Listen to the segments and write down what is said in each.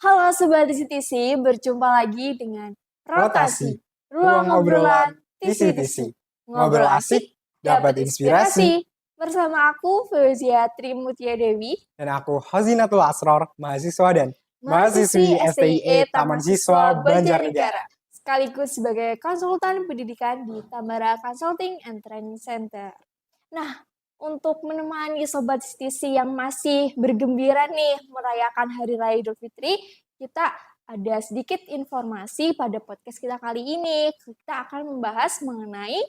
Halo Sobat TC, berjumpa lagi dengan Rotasi, Rotasi, ruang ruang obrolan obrolan TC-TC. TC-TC. Ngobrol Ngobrol asik, asik, dapat dapat inspirasi. inspirasi. Bersama aku, Fauzia Trimutia Dewi, Dan aku Hozinatul Asror, mahasiswa dan mahasiswi mahasiswi STIE STIE Taman Taman Siswa Siswa Banjarnegara. Banjarnegara, sekaligus sebagai konsultan pendidikan di Tambara Consulting and Training Center. Nah, untuk menemani Sobat TC yang masih bergembira nih merayakan Hari Raya Idul Fitri, kita ada sedikit informasi pada podcast kita kali ini. Kita akan membahas mengenai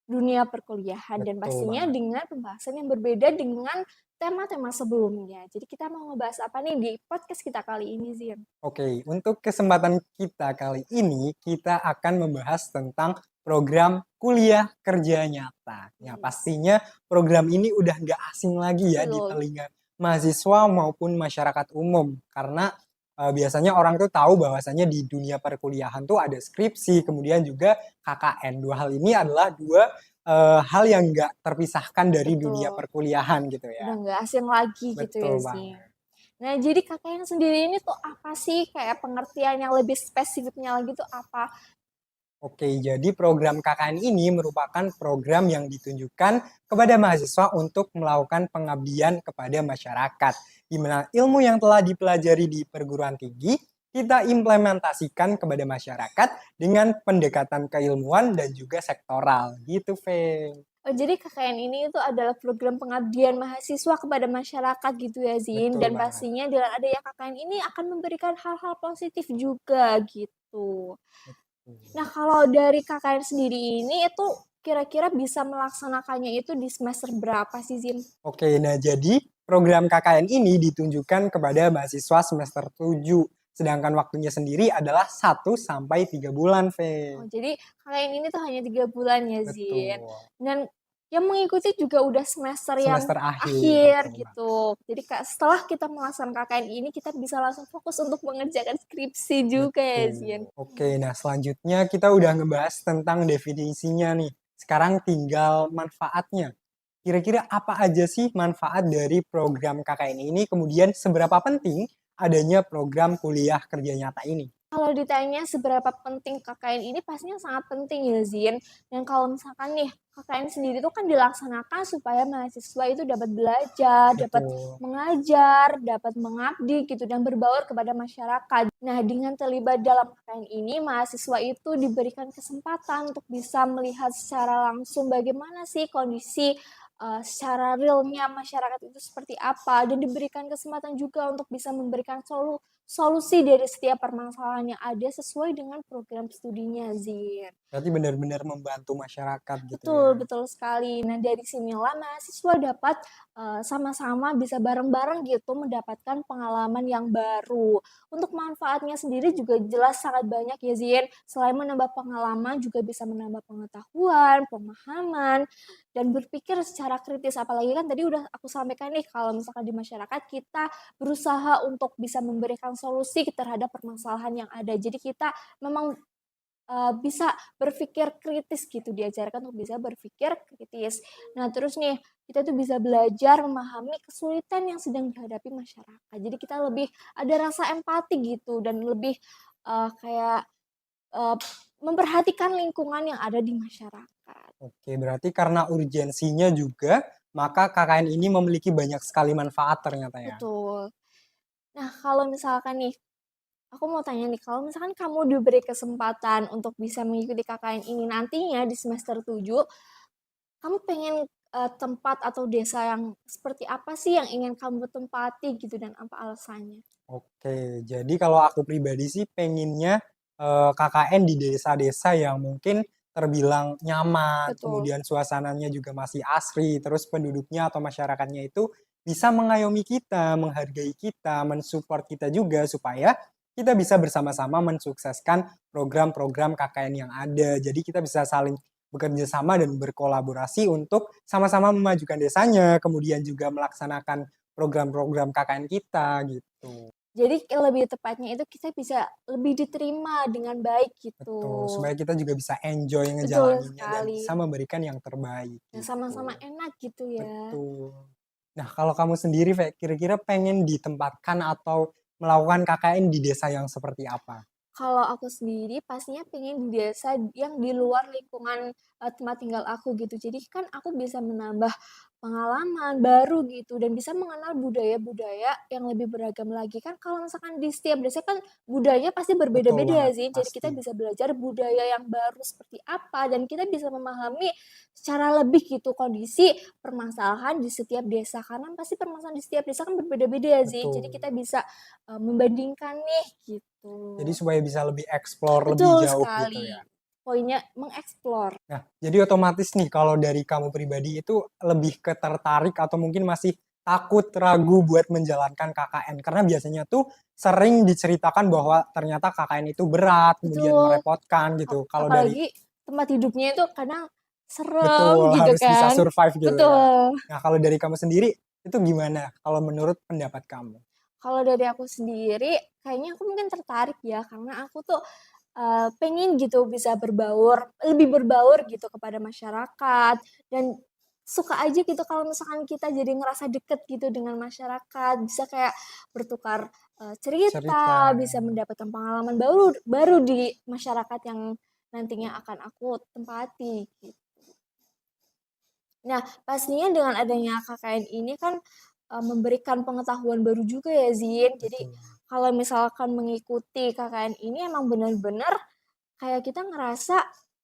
dunia perkuliahan dan Betul pastinya banget. dengan pembahasan yang berbeda dengan tema-tema sebelumnya. Jadi kita mau ngebahas apa nih di podcast kita kali ini, Zin? Oke, untuk kesempatan kita kali ini, kita akan membahas tentang program kuliah kerja nyata. Ya, Yes. pastinya program ini udah nggak asing lagi ya di Betul. telinga mahasiswa maupun masyarakat umum. Karena biasanya orang tuh tahu bahwasannya di dunia perkuliahan tuh ada skripsi, kemudian juga KKN. Dua hal ini adalah dua hal yang nggak terpisahkan dari dunia Betul. perkuliahan gitu Udah ya. nggak asing lagi gitu ya, Betul Zin. banget. Nah, jadi KKN sendiri ini tuh apa sih? Kayak pengertian yang lebih spesifiknya lagi tuh apa? Oke, jadi program KKN ini merupakan program yang ditunjukkan kepada mahasiswa untuk melakukan pengabdian kepada masyarakat, di mana ilmu yang telah dipelajari di perguruan tinggi kita implementasikan kepada masyarakat dengan pendekatan keilmuan dan juga sektoral, gitu, Fe. Oh, jadi KKN ini itu adalah program pengabdian mahasiswa kepada masyarakat gitu ya, Zin. Betul Dan banget. pastinya dengan adanya KKN ini akan memberikan hal-hal positif juga gitu. Nah, kalau dari KKN sendiri ini itu kira-kira bisa melaksanakannya itu di semester berapa sih, Zin? Oke, nah jadi program KKN ini ditunjukkan kepada mahasiswa semester 7, sedangkan waktunya sendiri adalah 1 sampai 3 bulan, Fe. Oh, jadi KKN ini tuh hanya 3 bulan ya, Zin. Betul. Dan yang mengikuti juga udah semester yang Semester akhir, akhir betul banget. gitu. Jadi setelah kita melaksanakan KKN ini, kita bisa langsung fokus untuk mengerjakan skripsi juga ya, Zin. Betul. Oke, nah selanjutnya kita udah ngebahas tentang definisinya nih. Sekarang tinggal manfaatnya. Kira-kira apa aja sih manfaat dari program KKN ini? Kemudian seberapa penting adanya program kuliah kerja nyata ini? Kalau ditanya seberapa penting KKN ini pastinya sangat penting ya, Zin. Dan kalau misalkan nih KKN sendiri itu kan dilaksanakan supaya mahasiswa itu dapat belajar, dapat Betul. mengajar, dapat mengabdi gitu dan berbaur kepada masyarakat. Nah, dengan terlibat dalam KKN ini, mahasiswa itu diberikan kesempatan untuk bisa melihat secara langsung bagaimana sih kondisi secara realnya masyarakat itu seperti apa dan diberikan kesempatan juga untuk bisa memberikan solusi dari setiap permasalahan yang ada sesuai dengan program studinya, Zin. Berarti benar-benar membantu masyarakat gitu Betul, ya. betul sekali. Nah, dari sinilah mahasiswa dapat sama-sama bisa bareng-bareng gitu mendapatkan pengalaman yang baru. Untuk manfaatnya sendiri juga jelas sangat banyak ya, Zin. Selain menambah pengalaman, juga bisa menambah pengetahuan, pemahaman, dan berpikir secara kritis. Apalagi kan tadi udah aku sampaikan nih, kalau misalkan di masyarakat kita berusaha untuk bisa memberikan solusi terhadap permasalahan yang ada. Jadi kita memang bisa berpikir kritis gitu, diajarkan untuk bisa berpikir kritis. Nah, terus nih, kita tuh bisa belajar memahami kesulitan yang sedang dihadapi masyarakat. Jadi kita lebih ada rasa empati gitu dan lebih kayak eee, memperhatikan lingkungan yang ada di masyarakat. Oke, berarti karena urgensinya juga, maka KKN ini memiliki banyak sekali manfaat ternyata ya. Betul. Nah, kalau misalkan nih, aku mau tanya nih, kalau misalkan kamu diberi kesempatan untuk bisa mengikuti KKN ini nantinya di semester 7, kamu pengen, tempat atau desa yang seperti apa sih yang ingin kamu tempati gitu dan apa alasannya? Oke, jadi kalau aku pribadi sih pengennya KKN di desa-desa yang mungkin terbilang nyaman, Betul. kemudian suasananya juga masih asri, terus penduduknya atau masyarakatnya itu bisa mengayomi kita, menghargai kita, mensupport kita juga supaya kita bisa bersama-sama mensukseskan program-program KKN yang ada. Jadi kita bisa saling bekerja sama dan berkolaborasi untuk sama-sama memajukan desanya, kemudian juga melaksanakan program-program KKN kita gitu. Jadi lebih tepatnya itu kita bisa lebih diterima dengan baik Betul, gitu. supaya kita juga bisa enjoy Betul ngejalaninnya dan sekali. bisa memberikan yang terbaik Nah, gitu. sama-sama enak gitu ya. Betul. Nah, kalau kamu sendiri, Ve, kira-kira pengen ditempatkan atau melakukan KKN di desa yang seperti apa? Kalau aku sendiri pastinya pengen di desa yang di luar lingkungan, tempat tinggal aku gitu. Jadi kan aku bisa menambah pengalaman baru gitu dan bisa mengenal budaya-budaya yang lebih beragam lagi. Kan kalau misalkan di setiap desa kan budayanya pasti Betul berbeda-beda ya banget, sih. Jadi kita pasti. bisa belajar budaya yang baru seperti apa dan kita bisa memahami secara lebih gitu kondisi permasalahan di setiap desa. Karena pasti permasalahan di setiap desa kan berbeda-beda ya sih. Jadi Betul. kita bisa, membandingkan nih Jadi gitu. supaya bisa lebih explore lebih Betul jauh gitu sekali. ya. Poinnya mengeksplor. Nah, jadi otomatis nih kalau dari kamu pribadi itu lebih ke tertarik atau mungkin masih takut, ragu buat menjalankan KKN? Karena biasanya tuh sering diceritakan bahwa ternyata KKN itu berat, kemudian Betul. merepotkan gitu. Kalau dari Apalagi tempat hidupnya itu kadang serem betul, gitu harus bisa kan. survive gitu ya. Betul. Nah, kalau dari kamu sendiri itu gimana kalau menurut pendapat kamu? Kalau dari aku sendiri kayaknya aku mungkin tertarik ya karena aku tuh, pengen gitu bisa lebih berbaur gitu kepada masyarakat dan suka aja gitu kalau misalkan kita jadi ngerasa deket gitu dengan masyarakat, bisa kayak bertukar, Cerita. cerita, bisa mendapatkan pengalaman baru baru di masyarakat yang nantinya akan aku tempati gitu. Nah, pastinya dengan adanya KKN ini kan, memberikan pengetahuan baru juga ya, Zin. Jadi, Betul. kalau misalkan mengikuti KKN ini emang benar-benar kayak kita ngerasa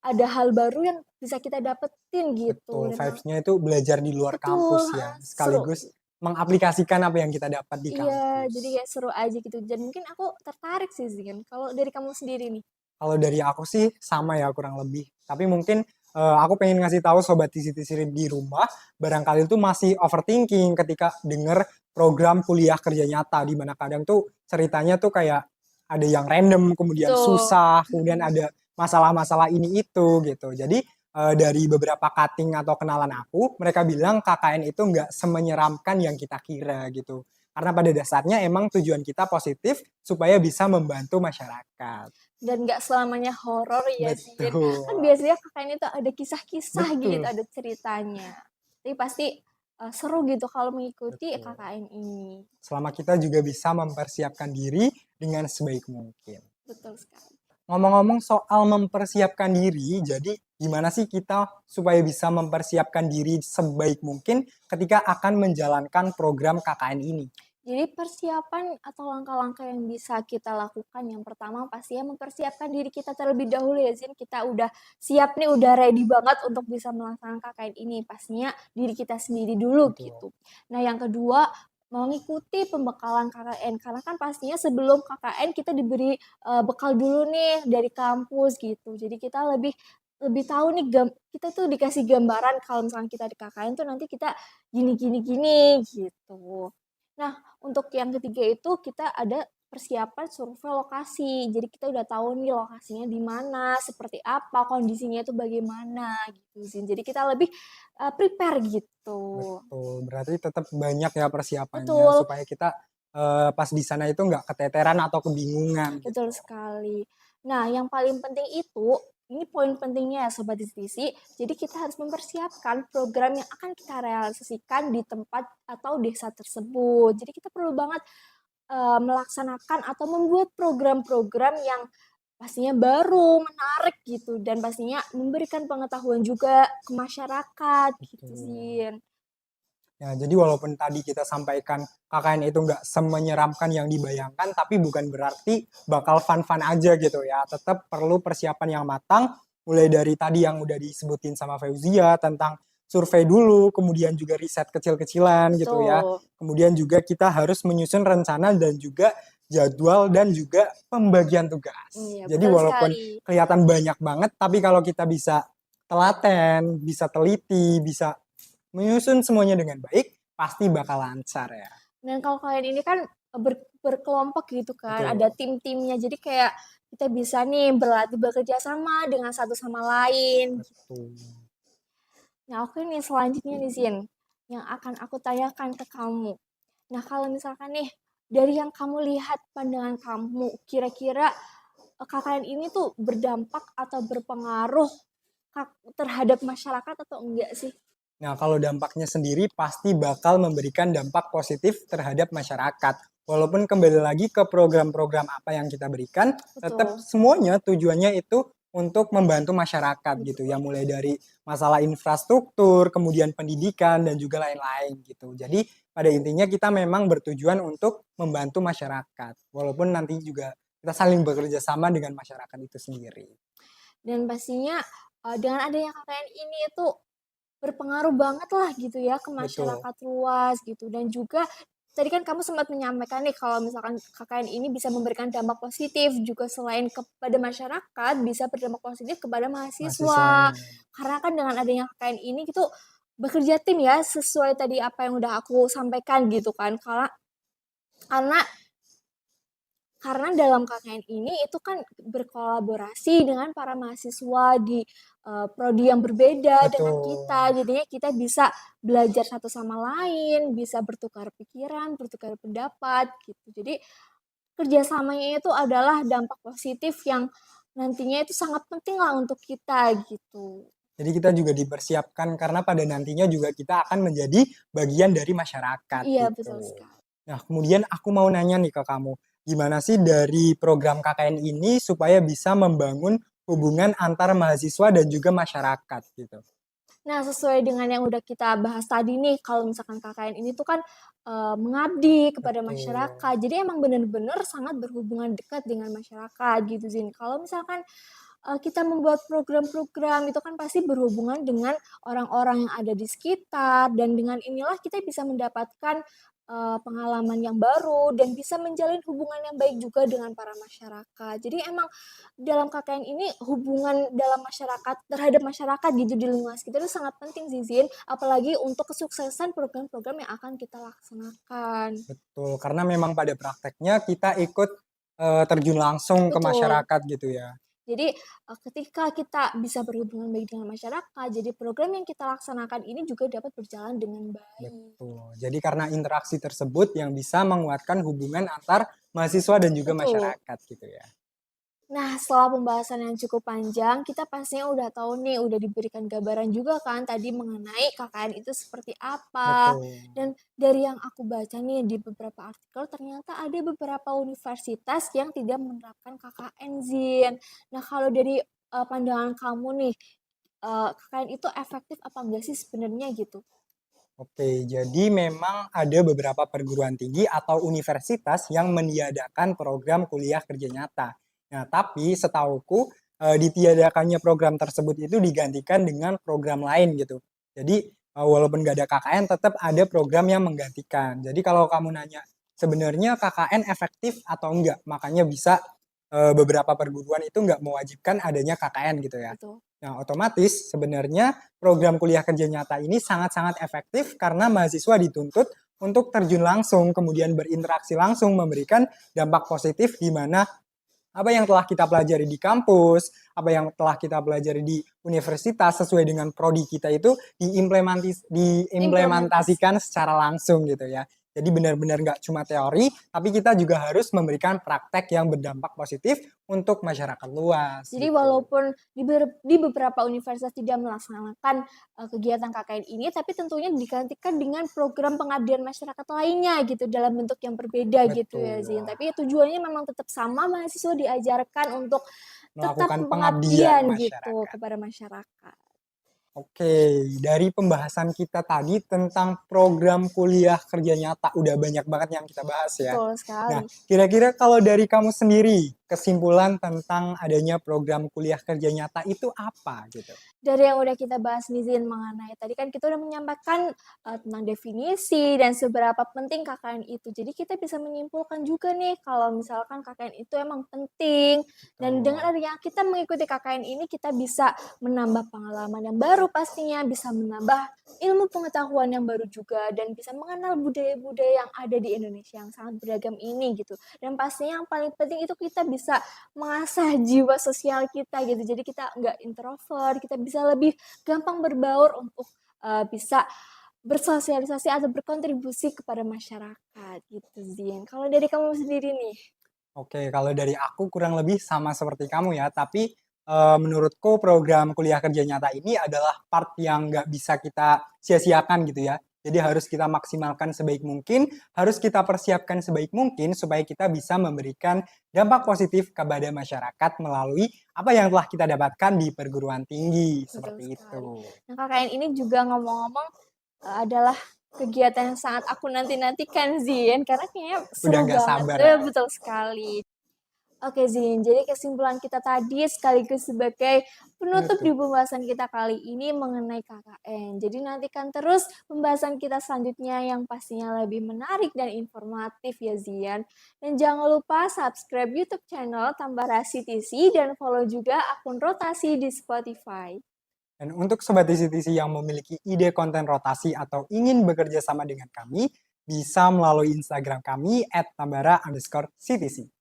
ada hal baru yang bisa kita dapetin gitu Betul, dan vibes-nya itu belajar di luar betul, kampus ya, heeh, seru. sekaligus mengaplikasikan apa yang kita dapat di Iya, jadi kampus. kayak seru aja gitu dan mungkin aku tertarik sih, Zin. Kalau dari kamu sendiri nih? Kalau dari aku sih sama ya kurang lebih, tapi mungkin, aku pengen ngasih tahu sobat TC-TC di rumah, barangkali itu masih overthinking ketika denger program kuliah kerja nyata, di mana kadang tuh ceritanya tuh kayak ada yang random, kemudian Betul. susah, kemudian ada masalah-masalah ini itu gitu. Jadi, dari beberapa cutting atau kenalan aku, mereka bilang KKN itu nggak semenyeramkan yang kita kira gitu. Karena pada dasarnya emang tujuan kita positif supaya bisa membantu masyarakat. Dan nggak selamanya horor ya, Zin. Kan Betul, biasanya Kakak ini tuh ada kisah-kisah gitu, betul, ada ceritanya. Tapi pasti, seru gitu kalau mengikuti betul. KKN ini. Selama kita juga bisa mempersiapkan diri dengan sebaik mungkin. Betul sekali. Ngomong-ngomong soal mempersiapkan diri, jadi gimana sih kita supaya bisa mempersiapkan diri sebaik mungkin ketika akan menjalankan program KKN ini? Jadi persiapan atau langkah-langkah yang bisa kita lakukan, yang pertama pastinya mempersiapkan diri kita terlebih dahulu ya, Zin. Kita udah siap nih, udah ready banget untuk bisa melaksanakan KKN ini. Pastinya diri kita sendiri dulu Betul, gitu. Nah, yang kedua mengikuti pembekalan KKN karena kan pastinya sebelum KKN kita diberi bekal dulu nih dari kampus gitu. Jadi kita lebih lebih tahu nih kita tuh dikasih gambaran kalau misalnya kita di KKN tuh nanti kita gini gini gini gitu. Nah, untuk yang ketiga itu kita ada persiapan survei lokasi. Jadi kita udah tahu nih lokasinya di mana, seperti apa, kondisinya itu bagaimana gitu sih. Jadi kita lebih, prepare gitu. betul. Berarti tetap banyak ya persiapannya Betul, supaya kita pas di sana itu nggak keteteran atau kebingungan betul gitu. sekali. Nah, yang paling penting itu, ini poin pentingnya ya Sobat Divisi, jadi kita harus mempersiapkan program yang akan kita realisasikan di tempat atau desa tersebut. Jadi kita perlu banget, melaksanakan atau membuat program-program yang pastinya baru, menarik gitu, dan pastinya memberikan pengetahuan juga ke masyarakat gitu, Betul. Zin. Ya, jadi walaupun tadi kita sampaikan KKN itu nggak semenyeramkan yang dibayangkan, tapi bukan berarti bakal fun-fun aja gitu ya. Tetap perlu persiapan yang matang, mulai dari tadi yang udah disebutin sama Fauzia tentang survei dulu, kemudian juga riset kecil-kecilan gitu ya. Betul. Kemudian juga kita harus menyusun rencana dan juga jadwal dan juga pembagian tugas. Iya, Jadi betul walaupun sekali. kelihatan banyak banget, tapi kalau kita bisa telaten, bisa teliti, bisa menyusun semuanya dengan baik, pasti bakal lancar ya. Dan kalau kalian ini kan, berkelompok gitu kan, ada Betul, tim-timnya, jadi kayak kita bisa nih berlatih bekerja sama dengan satu sama lain. betul. Nah, oke nih selanjutnya nih Zin, yang akan aku tanyakan ke kamu. Nah, kalau misalkan nih dari yang kamu lihat pandangan kamu, kira-kira KKN ini tuh berdampak atau berpengaruh terhadap masyarakat atau enggak sih? Nah, kalau dampaknya sendiri pasti bakal memberikan dampak positif terhadap masyarakat. Walaupun kembali lagi ke program-program apa yang kita berikan, tetap Betul, semuanya tujuannya itu untuk membantu masyarakat gitu betul. ya, mulai dari masalah infrastruktur, kemudian pendidikan dan juga lain-lain gitu. Jadi pada intinya kita memang bertujuan untuk membantu masyarakat, walaupun nanti juga kita saling bekerja sama dengan masyarakat itu sendiri. Dan pastinya, dengan adanya KKN ini itu berpengaruh banget lah gitu ya ke Betul, masyarakat luas gitu dan juga tadi kan kamu sempat menyampaikan nih kalau misalkan KKN ini bisa memberikan dampak positif juga selain kepada masyarakat bisa berdampak positif kepada mahasiswa. mahasiswanya. Karena kan dengan adanya KKN ini gitu bekerja tim ya sesuai tadi apa yang udah aku sampaikan gitu kan. Karena karena dalam KKN ini itu kan berkolaborasi dengan para mahasiswa di, prodi yang berbeda dengan kita. Betul. Jadinya kita bisa belajar satu sama lain, bisa bertukar pikiran, bertukar pendapat, gitu. Jadi kerjasamanya itu adalah dampak positif yang nantinya itu sangat penting lah untuk kita, gitu. Jadi kita juga dipersiapkan karena pada nantinya juga kita akan menjadi bagian dari masyarakat Iya, betul gitu. sekali. Nah, kemudian aku mau nanya nih ke kamu, gimana sih dari program KKN ini supaya bisa membangun hubungan antar mahasiswa dan juga masyarakat gitu? Nah, sesuai dengan yang udah kita bahas tadi nih, kalau misalkan KKN ini tuh kan, mengabdi kepada Betul. masyarakat. Jadi emang bener-bener sangat berhubungan dekat dengan masyarakat gitu, Zin. Kalau misalkan, kita membuat program-program itu kan pasti berhubungan dengan orang-orang yang ada di sekitar dan dengan inilah kita bisa mendapatkan, pengalaman yang baru dan bisa menjalin hubungan yang baik juga dengan para masyarakat. Jadi emang dalam KKN ini hubungan dalam masyarakat terhadap masyarakat gitu di lingkungan sekitar itu sangat penting sih, Zin, apalagi untuk kesuksesan program-program yang akan kita laksanakan. Betul, karena memang pada prakteknya kita ikut, terjun langsung ke Betul. masyarakat gitu ya. Jadi, ketika kita bisa berhubungan baik dengan masyarakat, jadi program yang kita laksanakan ini juga dapat berjalan dengan baik. Betul, jadi karena interaksi tersebut yang bisa menguatkan hubungan antar mahasiswa dan juga Betul. masyarakat gitu ya. Nah, setelah pembahasan yang cukup panjang, kita pastinya udah tahu nih, udah diberikan gambaran juga kan tadi mengenai KKN itu seperti apa. Betul. Dan dari yang aku baca nih di beberapa artikel, ternyata ada beberapa universitas yang tidak menerapkan KKN, Zin. Nah, kalau dari pandangan kamu nih, KKN itu efektif apa enggak sih sebenarnya gitu? Oke, jadi memang ada beberapa perguruan tinggi atau universitas yang meniadakan program kuliah kerja nyata. Nah, tapi setauku ditiadakannya program tersebut itu digantikan dengan program lain gitu. Jadi walaupun nggak ada KKN, tetap ada program yang menggantikan. Jadi kalau kamu nanya sebenarnya KKN efektif atau enggak, makanya bisa beberapa perguruan itu nggak mewajibkan adanya KKN gitu ya. Betul. Nah, otomatis sebenarnya program kuliah kerja nyata ini sangat-sangat efektif karena mahasiswa dituntut untuk terjun langsung, kemudian berinteraksi langsung, memberikan dampak positif di mana apa yang telah kita pelajari di kampus, apa yang telah kita pelajari di universitas sesuai dengan prodi kita itu Implementasi. diimplementasikan secara langsung gitu ya. Jadi benar-benar nggak cuma teori, tapi kita juga harus memberikan praktek yang berdampak positif untuk masyarakat luas Jadi gitu. walaupun di beberapa universitas tidak melaksanakan, kegiatan KKN ini, tapi tentunya digantikan dengan program pengabdian masyarakat lainnya gitu, dalam bentuk yang berbeda gitu ya, Betul. Zin. Tapi tujuannya memang tetap sama, mahasiswa diajarkan untuk tetap Melakukan pengabdian pengabdian gitu masyarakat. kepada masyarakat. Oke, dari pembahasan kita tadi tentang program kuliah kerja nyata, udah banyak banget yang kita bahas ya. Betul Nah, sekali. kira-kira kalau dari kamu sendiri, kesimpulan tentang adanya program kuliah kerja nyata itu apa gitu? Dari yang udah kita bahas nih Zin, mengenai tadi kan kita udah menyampaikan, tentang definisi dan seberapa penting KKN itu. Jadi kita bisa menyimpulkan juga nih kalau misalkan KKN itu emang penting dan dengan Betul, adanya kita mengikuti KKN ini kita bisa menambah pengalaman yang baru pastinya, bisa menambah ilmu pengetahuan yang baru juga dan bisa mengenal budaya-budaya yang ada di Indonesia yang sangat beragam ini gitu. Dan pastinya yang paling penting itu kita bisa mengasah jiwa sosial kita gitu. Jadi kita nggak introvert, kita bisa lebih gampang berbaur untuk, bisa bersosialisasi atau berkontribusi kepada masyarakat gitu, Zin. Kalau dari kamu sendiri nih? oke, kalau dari aku kurang lebih sama seperti kamu ya, tapi menurutku program kuliah kerja nyata ini adalah part yang nggak bisa kita sia-siakan gitu ya. Jadi harus kita maksimalkan sebaik mungkin, harus kita persiapkan sebaik mungkin supaya kita bisa memberikan dampak positif kepada masyarakat melalui apa yang telah kita dapatkan di perguruan tinggi. Betul Seperti sekali. itu. Nah, KKN ini juga ngomong-ngomong adalah kegiatan yang sangat aku nanti-nantikan, Zin, karena kayaknya Udah seru nggak banget. sabar ya. Betul sekali. Oke, Zin, jadi kesimpulan kita tadi sekaligus sebagai penutup di Penutup. pembahasan kita kali ini mengenai KKN. Jadi nantikan terus pembahasan kita selanjutnya yang pastinya lebih menarik dan informatif ya, Zian. Dan jangan lupa subscribe YouTube channel Tambara CTC dan follow juga akun Rotasi di Spotify. Dan untuk Sobat TC-TC yang memiliki ide konten rotasi atau ingin bekerja sama dengan kami, bisa melalui Instagram kami @tambara_ctc.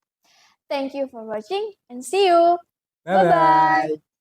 Thank you for watching and see you. Bye-bye. Bye-bye.